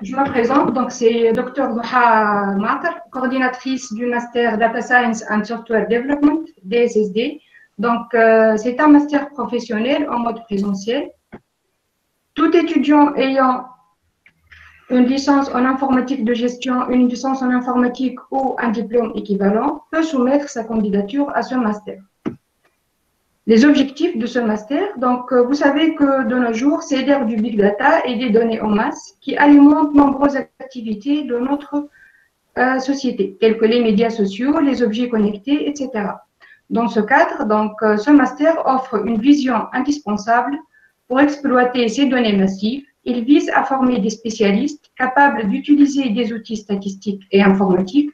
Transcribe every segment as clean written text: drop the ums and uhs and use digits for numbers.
Je me présente, donc c'est Dr Moha Matar, coordinatrice du Master Data Science and Software Development, DSSD. Donc, c'est un master professionnel en mode présentiel. Tout étudiant ayant une licence en informatique de gestion, une licence en informatique ou un diplôme équivalent peut soumettre sa candidature à ce master. Les objectifs de ce master, donc vous savez que de nos jours, c'est l'ère du big data et des données en masse qui alimentent nombreuses activités de notre société, telles que les médias sociaux, les objets connectés, etc. Dans ce cadre, donc, ce master offre une vision indispensable pour exploiter ces données massives. Il vise à former des spécialistes capables d'utiliser des outils statistiques et informatiques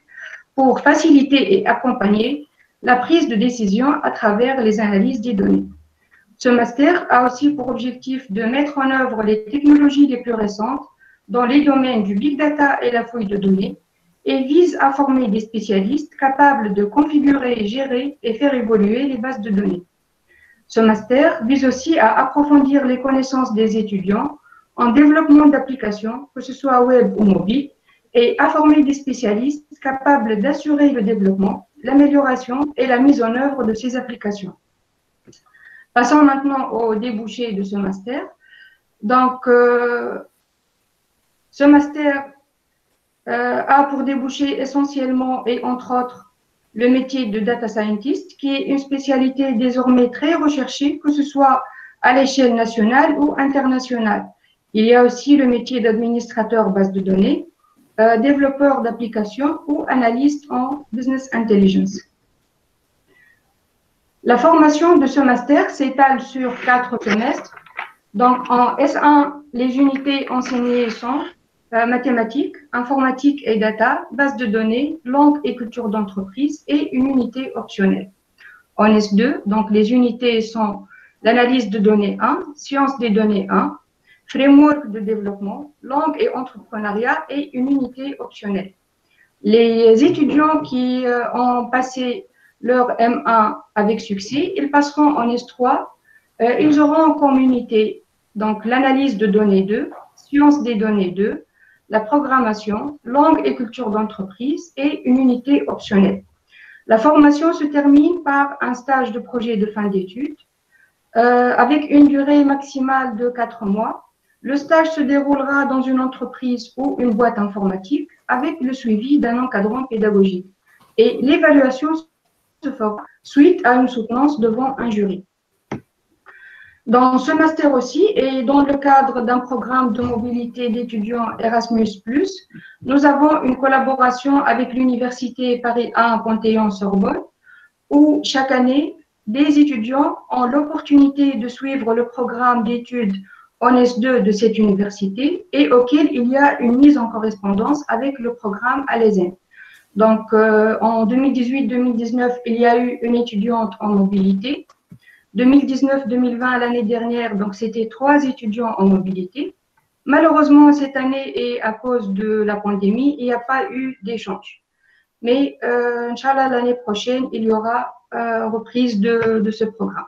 pour faciliter et accompagner la prise de décision à travers les analyses des données. Ce master a aussi pour objectif de mettre en œuvre les technologies les plus récentes dans les domaines du big data et la fouille de données et vise à former des spécialistes capables de configurer, gérer et faire évoluer les bases de données. Ce master vise aussi à approfondir les connaissances des étudiants en développement d'applications, que ce soit web ou mobile, et à former des spécialistes capables d'assurer le développement, l'amélioration et la mise en œuvre de ces applications. Passons maintenant aux débouchés de ce master. Donc, ce master a pour débouché essentiellement et entre autres le métier de data scientist, qui est une spécialité désormais très recherchée, que ce soit à l'échelle nationale ou internationale. Il y a aussi le métier d'administrateur base de données, développeur d'applications ou analyste en business intelligence. La formation de ce master s'étale sur 4 semestres. Donc, en S1, les unités enseignées sont mathématiques, informatique et data, base de données, langue et culture d'entreprise et une unité optionnelle. En S2, donc les unités sont l'analyse de données 1, sciences des données 1, framework de développement, langue et entrepreneuriat et une unité optionnelle. Les étudiants qui ont passé leur M1 avec succès, ils passeront en S3. Ils auront comme unité donc l'analyse de données 2, sciences des données 2, la programmation, langue et culture d'entreprise et une unité optionnelle. La formation se termine par un stage de projet de fin d'études avec une durée maximale de 4 mois. Le stage se déroulera dans une entreprise ou une boîte informatique avec le suivi d'un encadrant pédagogique. Et l'évaluation se fera suite à une soutenance devant un jury. Dans ce master aussi, et dans le cadre d'un programme de mobilité d'étudiants Erasmus+, nous avons une collaboration avec l'Université Paris 1 Panthéon-Sorbonne, où chaque année, des étudiants ont l'opportunité de suivre le programme d'études en S2 de cette université et auquel il y a une mise en correspondance avec le programme à l'ESN. Donc, en 2018-2019, il y a eu une étudiante en mobilité. 2019-2020, l'année dernière, donc c'était 3 étudiants en mobilité. Malheureusement, cette année, et à cause de la pandémie, il n'y a pas eu d'échange. Mais, Inch'Allah, l'année prochaine, il y aura reprise de ce programme.